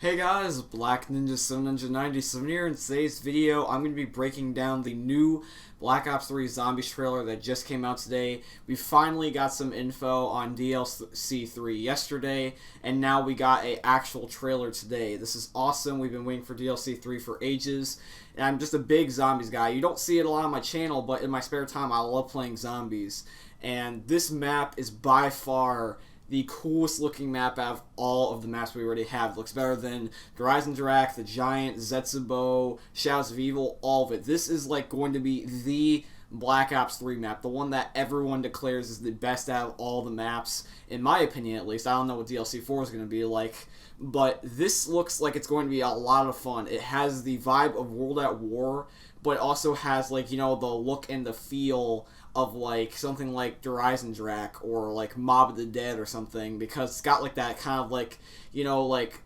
Hey guys, Black Ninja 797 here. In today's video, I'm going to be breaking down the new Black Ops 3 Zombies trailer that just came out today. We finally got some info on DLC 3 yesterday, and now we got an actual trailer today. This is awesome. We've been waiting for DLC 3 for ages, and I'm just a big zombies guy. You don't see it a lot on my channel, but in my spare time, I love playing zombies. And this map is by far the coolest looking map out of all of the maps we already have. It looks better than Horizon Drac, The Giant, Zetsubo, Shadows of Evil, all of it. This is like going to be the Black Ops 3 map, the one that everyone declares is the best out of all the maps, in my opinion at least. I don't know what DLC 4 is going to be like, but this looks like it's going to be a lot of fun. It has the vibe of World at War, but also has, like, you know, the look and the feel of like something like Horizon Drac or like Mob of the Dead or something, because it's got like that kind of like, you know, like,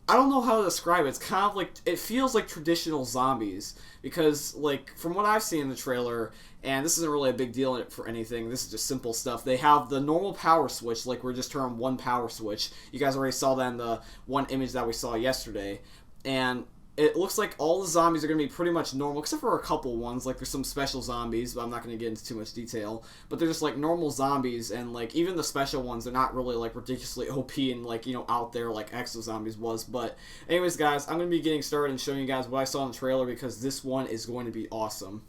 I don't know how to describe it. It's kind of like, it feels like traditional zombies, because like from what I've seen in the trailer, and this isn't really a big deal for anything, this is just simple stuff. They have the normal power switch, like we're just turning one power switch. You guys already saw that in the one image that we saw yesterday, and it looks like all the zombies are going to be pretty much normal, except for a couple ones. Like, there's some special zombies, but I'm not going to get into too much detail. But they're just, like, normal zombies, and, like, even the special ones, they're not really, like, ridiculously OP and, like, you know, out there like Exo Zombies was. But anyways, guys, I'm going to be getting started and showing you guys what I saw in the trailer, because this one is going to be awesome.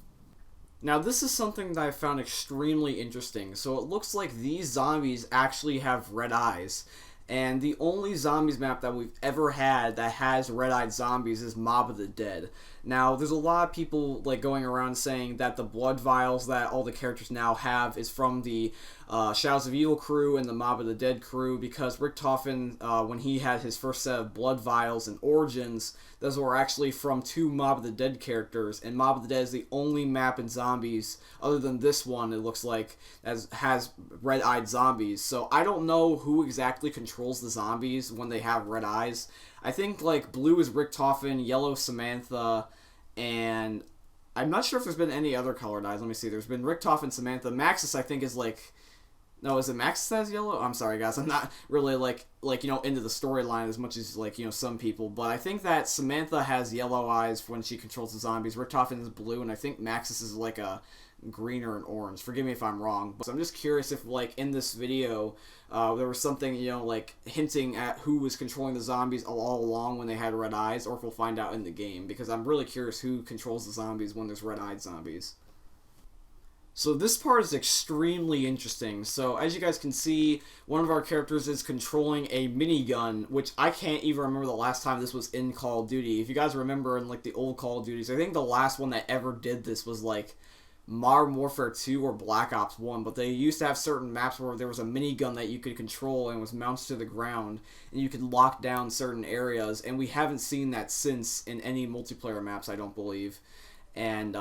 Now, this is something that I found extremely interesting. So it looks like these zombies actually have red eyes. And the only zombies map that we've ever had that has red-eyed zombies is Mob of the Dead. Now, there's a lot of people like going around saying that the blood vials that all the characters now have is from the Shadows of Evil crew and the Mob of the Dead crew, because Rick Toffin, when he had his first set of blood vials and Origins, those were actually from two Mob of the Dead characters, and Mob of the Dead is the only map in zombies, other than this one, it looks like, as has red-eyed zombies. So I don't know who exactly controls the zombies when they have red eyes. I think, like, blue is Rick Toffin, yellow Samantha, and I'm not sure if there's been any other colored eyes. Let me see. There's been Rick Toffin, Samantha. Maxis, I think, is, like... No, is it Maxis that has yellow? I'm sorry, guys. I'm not really, like you know, into the storyline as much as, like, you know, some people. But I think that Samantha has yellow eyes when she controls the zombies. Rick Toffin is blue, and I think Maxis is, like, a green or an orange. Forgive me if I'm wrong. But so I'm just curious if, like, in this video, there was something, you know, like, hinting at who was controlling the zombies all along when they had red eyes, or if we'll find out in the game, because I'm really curious who controls the zombies when there's red-eyed zombies. So this part is extremely interesting. So as you guys can see, one of our characters is controlling a minigun, which I can't even remember the last time this was in Call of Duty. If you guys remember in, like, the old Call of Duties, I think the last one that ever did this was, like, Modern Warfare 2 or Black Ops 1, but they used to have certain maps where there was a minigun that you could control and was mounted to the ground, and you could lock down certain areas, and we haven't seen that since in any multiplayer maps, I don't believe. And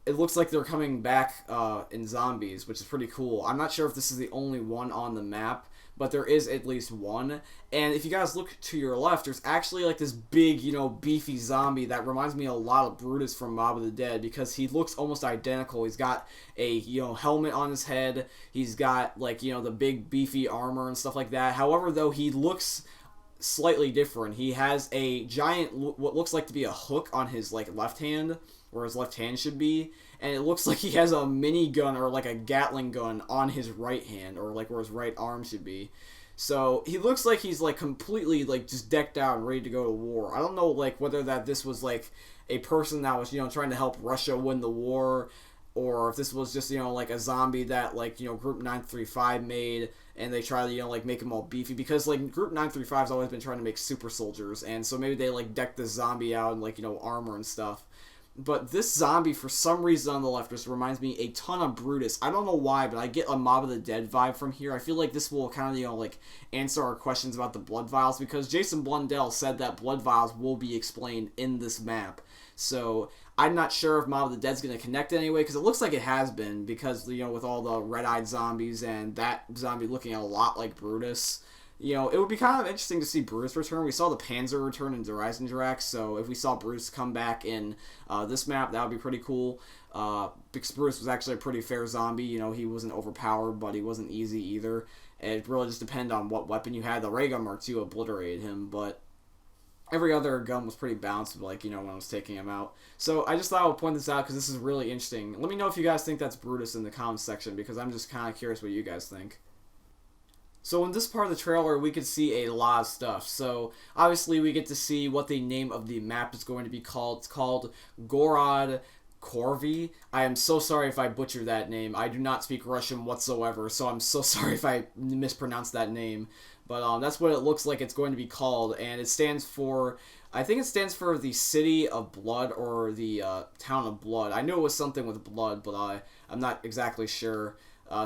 it looks like they're coming back in zombies, which is pretty cool. I'm not sure if this is the only one on the map, but there is at least one. And if you guys look to your left, there's actually, like, this big, you know, beefy zombie that reminds me a lot of Brutus from Mob of the Dead, because he looks almost identical. He's got a, you know, helmet on his head. He's got, like, you know, the big beefy armor and stuff like that. However, though, he looks slightly different. He has a giant, what looks like to be a hook on his, like, left hand, where his left hand should be, and it looks like he has a minigun or like a Gatling gun on his right hand, or like where his right arm should be. So he looks like he's, like, completely, like, just decked out and ready to go to war. I don't know, like, whether that this was, like, a person that was, you know, trying to help Russia win the war, or if this was just, you know, like, a zombie that, like, you know, Group 935 made, and they try to, you know, like, make him all beefy, because, like, Group 935's always been trying to make super soldiers, and so maybe they, like, decked this zombie out in, like, you know, armor and stuff. But this zombie, for some reason on the left, just reminds me a ton of Brutus. I don't know why, but I get a Mob of the Dead vibe from here. I feel like this will kind of, you know, like, answer our questions about the blood vials, because Jason Blundell said that blood vials will be explained in this map. So I'm not sure if Mob of the Dead's going to connect anyway, because it looks like it has been, because, you know, with all the red-eyed zombies and that zombie looking a lot like Brutus. You know, it would be kind of interesting to see Brutus return. We saw the Panzer return in Horizon Drac, so if we saw Brutus come back in this map, that would be pretty cool. Because Brutus was actually a pretty fair zombie. You know, he wasn't overpowered, but he wasn't easy either. It really just depended on what weapon you had. The Ray Gun Mark II obliterated him, but every other gun was pretty balanced, like, when I was taking them out. So I just thought I would point this out because this is really interesting. Let me know if you guys think that's Brutus in the comments section, because I'm just kind of curious what you guys think. So in this part of the trailer, we could see a lot of stuff. So obviously we get to see what the name of the map is going to be called. It's called Gorod Krovi. I am so sorry if I butchered that name. I do not speak Russian whatsoever, so I'm so sorry if I mispronounced that name. But that's what it looks like it's going to be called, and it stands for, I think it stands for the City of Blood, or the Town of Blood. I knew it was something with blood, but I'm not exactly sure.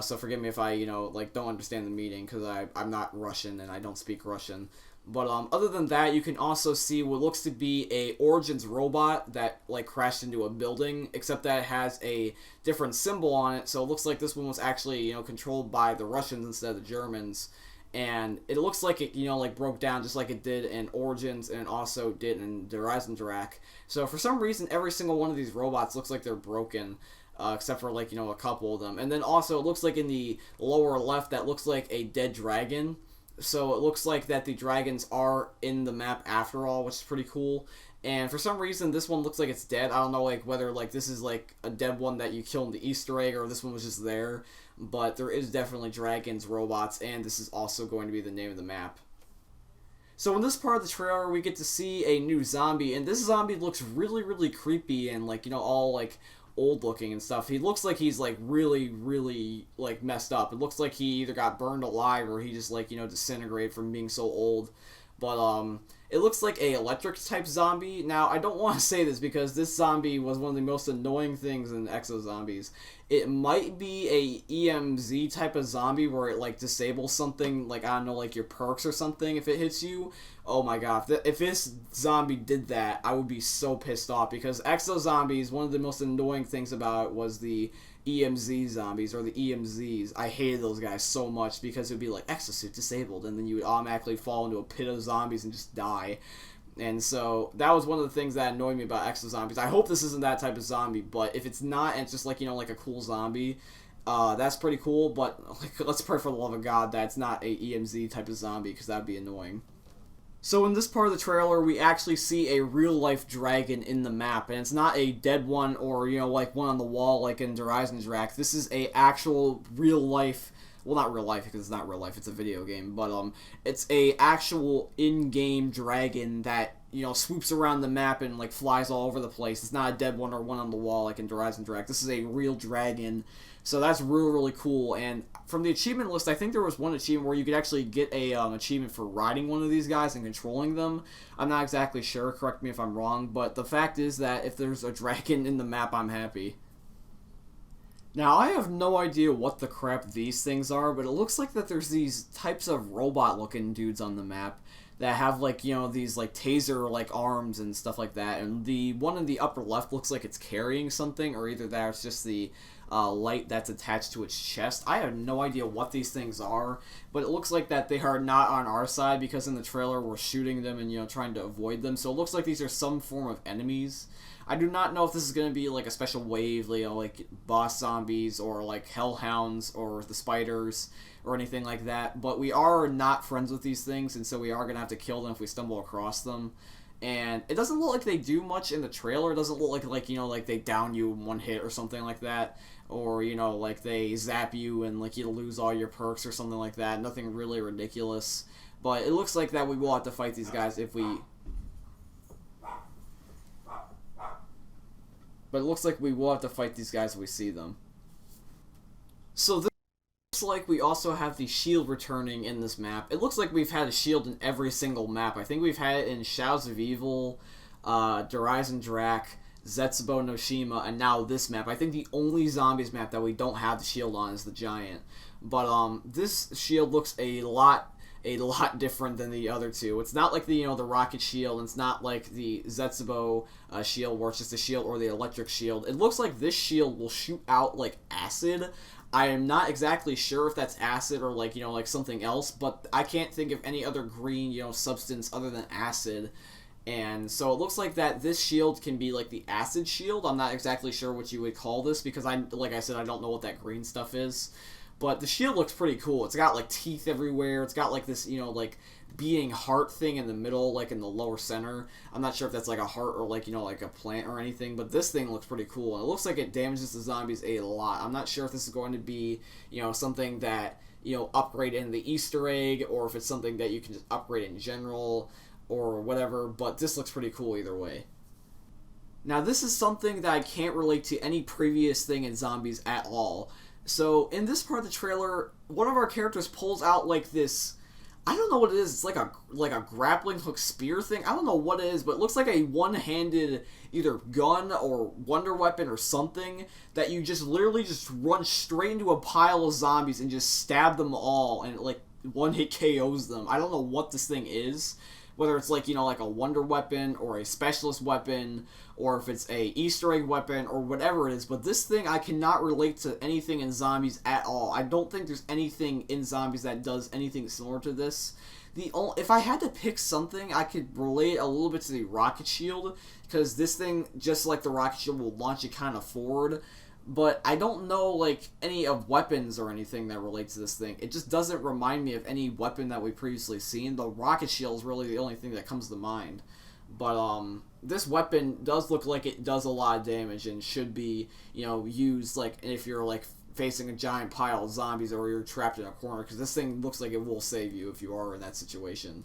So forgive me if I, don't understand the meaning, because I'm not Russian and I don't speak Russian. But other than that, you can also see what looks to be a Origins robot that crashed into a building, except that it has a different symbol on it. So it looks like this one was actually controlled by the Russians instead of the Germans. And it looks like it, broke down just like it did in Origins, and also did in Drak. So for some reason, every single one of these robots looks like they're broken, except for, a couple of them. And then also, it looks like in the lower left, that looks like a dead dragon. So it looks like that the dragons are in the map after all, which is pretty cool. And for some reason, this one looks like it's dead. I don't know, whether, this is, a dead one that you kill in the Easter egg, or this one was just there. But there is definitely dragons, robots, and this is also going to be the name of the map. So in this part of the trailer, we get to see a new zombie, and this zombie looks really, really creepy and, all, old looking and stuff. He looks like he's, really, really, messed up. It looks like he either got burned alive, or he just, disintegrated from being so old. But, it looks like a electric type zombie. Now, I don't want to say this because this zombie was one of the most annoying things in Exo Zombies. It might be a EMZ type of zombie where it disables something, I don't know, your perks or something if it hits you. Oh my god, if this zombie did that, I would be so pissed off, because Exo Zombies, one of the most annoying things about it was the EMZ zombies, or the EMZs. I hated those guys so much because it would be exosuit disabled, and then you would automatically fall into a pit of zombies and just die. And so that was one of the things that annoyed me about Exo Zombies. I hope this isn't that type of zombie, but if it's not, and it's just a cool zombie, that's pretty cool. But let's pray for the love of God that it's not a EMZ type of zombie, because that'd be annoying. So in this part of the trailer, we actually see a real-life dragon in the map, and it's not a dead one, or, one on the wall like in Drak. This is a actual real-life, well, not real life, because it's not real life, it's a video game, but, it's a actual in-game dragon that, swoops around the map and, flies all over the place. It's not a dead one or one on the wall like in Drak. This is a real dragon. So that's really, really cool. And from the achievement list, I think there was one achievement where you could actually get a achievement for riding one of these guys and controlling them. I'm not exactly sure. Correct me if I'm wrong. But the fact is that if there's a dragon in the map, I'm happy. Now, I have no idea what the crap these things are, but it looks like that there's these types of robot-looking dudes on the map that have, these, taser, arms and stuff like that. And the one in the upper left looks like it's carrying something, or either that or it's just the light that's attached to its chest. I have no idea what these things are, but it looks like that they are not on our side, because in the trailer we're shooting them and, trying to avoid them. So it looks like these are some form of enemies. I do not know if this is going to be, a special wave, boss zombies, or, hellhounds, or the spiders, or anything like that. But we are not friends with these things, and so we are going to have to kill them if we stumble across them. And it doesn't look like they do much in the trailer. It doesn't look like they down you in one hit or something like that. Or, they zap you and, you lose all your perks or something like that. Nothing really ridiculous. But it looks like that we will have to fight these guys if we... But it looks like we will have to fight these guys if we see them. So this looks like we also have the shield returning in this map. It looks like we've had a shield in every single map. I think we've had it in Shadows of Evil, Drak, Zetsubo no Shima, and now this map. I think the only zombies map that we don't have the shield on is the giant. But this shield looks a lot different than the other two. It's not like the the rocket shield, and it's not like the Zetsubo shield where it's just a shield, or the electric shield. It looks like this shield will shoot out acid. I am not exactly sure if that's acid or something else, but I can't think of any other green substance other than acid. And so it looks like that this shield can be the acid shield. I'm not exactly sure what you would call this, because like I said, I don't know what that green stuff is. But the shield looks pretty cool. It's got like teeth everywhere. It's got like this, like beating heart thing in the middle, like in the lower center. I'm not sure if that's like a heart or like, like a plant or anything, but this thing looks pretty cool. And it looks like it damages the zombies a lot. I'm not sure if this is going to be, something that, upgrade in the Easter egg, or if it's something that you can just upgrade in general or whatever, but this looks pretty cool either way. Now, this is something that I can't relate to any previous thing in zombies at all. So, in this part of the trailer, one of our characters pulls out like this, I don't know what it is. It's like a grappling hook spear thing. I don't know what it is, but it looks like a one-handed either gun or wonder weapon or something that you just literally just run straight into a pile of zombies and just stab them all, and it like one-hit KOs them. I don't know what this thing is. Whether it's like, like a wonder weapon or a specialist weapon, or if it's a Easter egg weapon or whatever it is. But this thing, I cannot relate to anything in zombies at all. I don't think there's anything in zombies that does anything similar to this. If I had to pick something, I could relate a little bit to the rocket shield, because this thing, just like the rocket shield, will launch you kind of forward. But I don't know, like, any of weapons or anything that relate to this thing. It just doesn't remind me of any weapon that we've previously seen. The rocket shield is really the only thing that comes to mind. But, this weapon does look like it does a lot of damage and should be, used, like, if you're, like, facing a giant pile of zombies or you're trapped in a corner. Because this thing looks like it will save you if you are in that situation.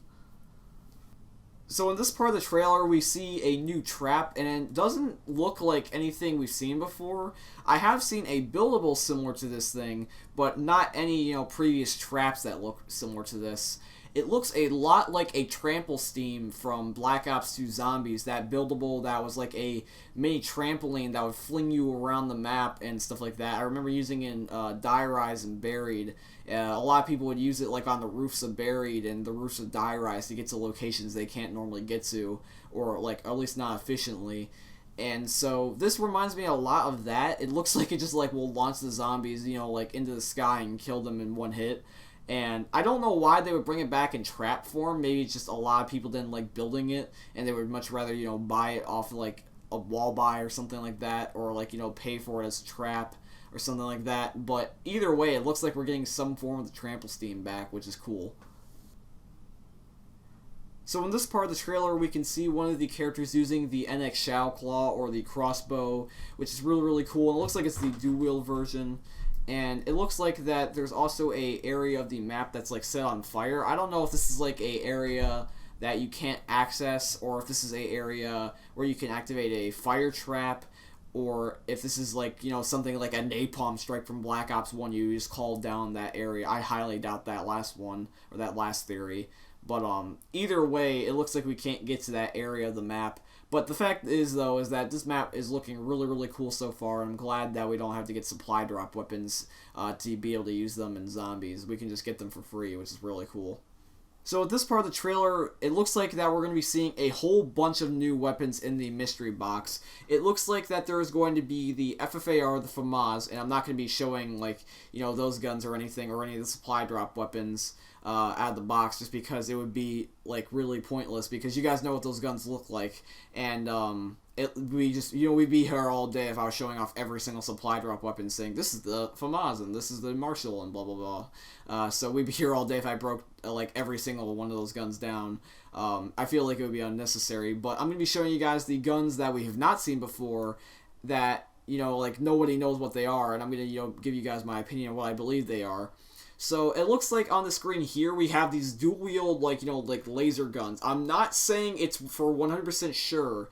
So in this part of the trailer, we see a new trap, and it doesn't look like anything we've seen before. I have seen a buildable similar to this thing, but not any, previous traps that look similar to this. It looks a lot like a trample steam from Black Ops 2 Zombies, that buildable that was like a mini trampoline that would fling you around the map and stuff like that. I remember using in Die Rise and Buried. A lot of people would use it like on the roofs of Buried and the roofs of Die Rise to get to locations they can't normally get to, or like at least not efficiently. And so this reminds me a lot of that. It looks like it just like will launch the zombies, like into the sky and kill them in one hit. And I don't know why they would bring it back in trap form. Maybe it's just a lot of people didn't like building it, and they would much rather, buy it off like a wall buy or something like that, or like, pay for it as a trap or something like that. But either way, it looks like we're getting some form of the trample steam back, which is cool. So in this part of the trailer, we can see one of the characters using the NX Shao Claw, or the crossbow, which is really, really cool. And it looks like it's the dual-wield version. And it looks like that there's also a area of the map that's like set on fire. I don't know if this is like a area that you can't access, or if this is a area where you can activate a fire trap, or if this is like, something like a napalm strike from Black Ops 1, you just called down that area. I highly doubt that last one, or that last theory. But either way, it looks like we can't get to that area of the map. But the fact is, though, is that this map is looking really, really cool so far. I'm glad that we don't have to get supply drop weapons to be able to use them in zombies. We can just get them for free, which is really cool. So at this part of the trailer, it looks like that we're going to be seeing a whole bunch of new weapons in the mystery box. It looks like that there is going to be the FFAR, the FAMAS, and I'm not going to be showing, like, those guns or anything, or any of the supply drop weapons out of the box, just because it would be, like, really pointless, because you guys know what those guns look like, and we'd be here all day if I was showing off every single supply drop weapon, saying this is the FAMAS and this is the Marshall and blah blah blah. So we'd be here all day if I broke like every single one of those guns down. I feel like it would be unnecessary, but I'm gonna be showing you guys the guns that we have not seen before, that like nobody knows what they are, and I'm gonna give you guys my opinion on what I believe they are. So it looks like on the screen here we have these dual wield like laser guns. I'm not saying it's for 100% sure,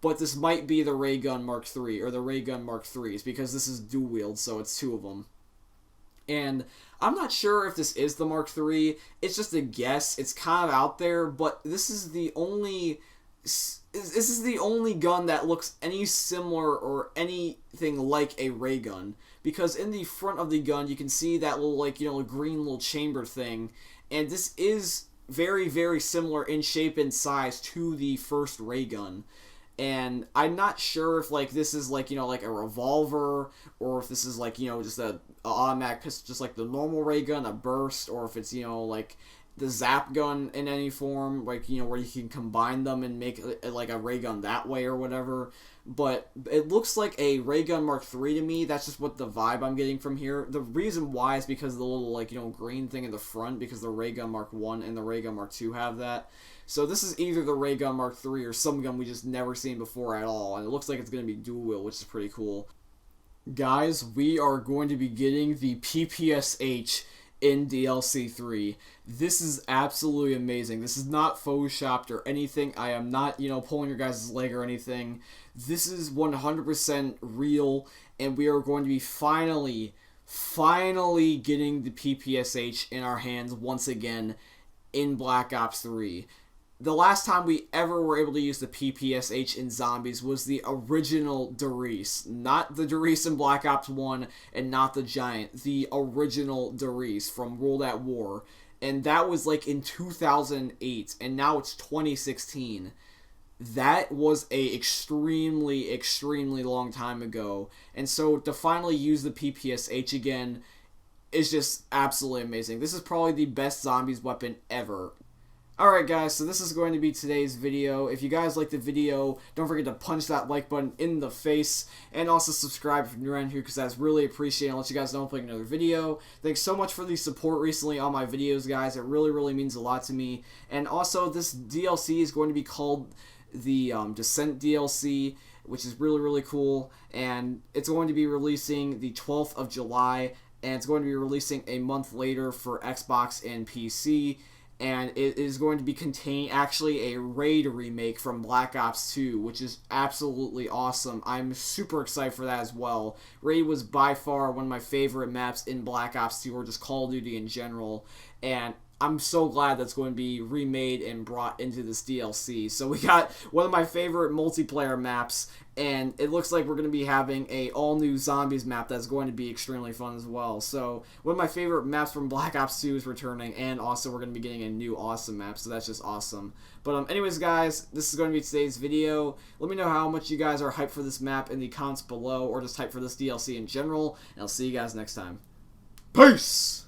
but this might be the Ray Gun Mark III, or the Ray Gun Mark IIIs, because this is dual wield, so it's two of them. And I'm not sure if this is the Mark III. It's just a guess. It's kind of out there, but this is the only gun that looks any similar or anything like a ray gun, because in the front of the gun you can see that little green little chamber thing, and this is very, very similar in shape and size to the first ray gun. And I'm not sure if this is like a revolver, or if this is just a automatic pistol, just like the normal ray gun, a burst, or if it's the zap gun in any form, like, you know, where you can combine them and make like a ray gun that way or whatever. But it looks like a ray gun Mark III to me. That's just what the vibe I'm getting from here. The reason why is because of the little, like, you know, green thing in the front, because the ray gun Mark I and the ray gun Mark II have that. So this is either the ray gun Mark III or some gun we just never seen before at all, and it looks like it's going to be dual wield, which is pretty cool. Guys, we are going to be getting the PPSH in DLC 3. This is absolutely amazing. This is not photoshopped or anything. I am not, you know, pulling your guys' leg or anything. This is 100% real, and we are going to be finally getting the PPSH in our hands once again in Black Ops 3. The last time we ever were able to use the PPSH in zombies was the original Darius. Not the Darius in Black Ops 1 and not the Giant. The original Darius from World at War. And that was like in 2008, and now it's 2016. That was a extremely long time ago. And so to finally use the PPSH again is just absolutely amazing. This is probably the best zombies weapon ever. Alright guys, so this is going to be today's video. If you guys like the video, don't forget to punch that like button in the face, and also subscribe if you're around here, because that's really appreciated. I'll let you guys know if I make another video. Thanks so much for the support recently on my videos, guys. It really means a lot to me. And also, this DLC is going to be called the Descent DLC, which is really cool. And it's going to be releasing the 12th of July, and it's going to be releasing a month later for Xbox and PC. And it is going to be contain actually a raid remake from Black Ops 2, which is absolutely awesome. I'm super excited for that as well. Raid was by far one of my favorite maps in Black Ops 2, or just Call of Duty in general, and I'm so glad that's going to be remade and brought into this DLC. So we got one of my favorite multiplayer maps, and it looks like we're going to be having a all-new Zombies map that's going to be extremely fun as well. So one of my favorite maps from Black Ops 2 is returning, and also we're going to be getting a new awesome map, so that's just awesome. But anyways, guys, this is going to be today's video. Let me know how much you guys are hyped for this map in the comments below, or just hyped for this DLC in general, and I'll see you guys next time. Peace!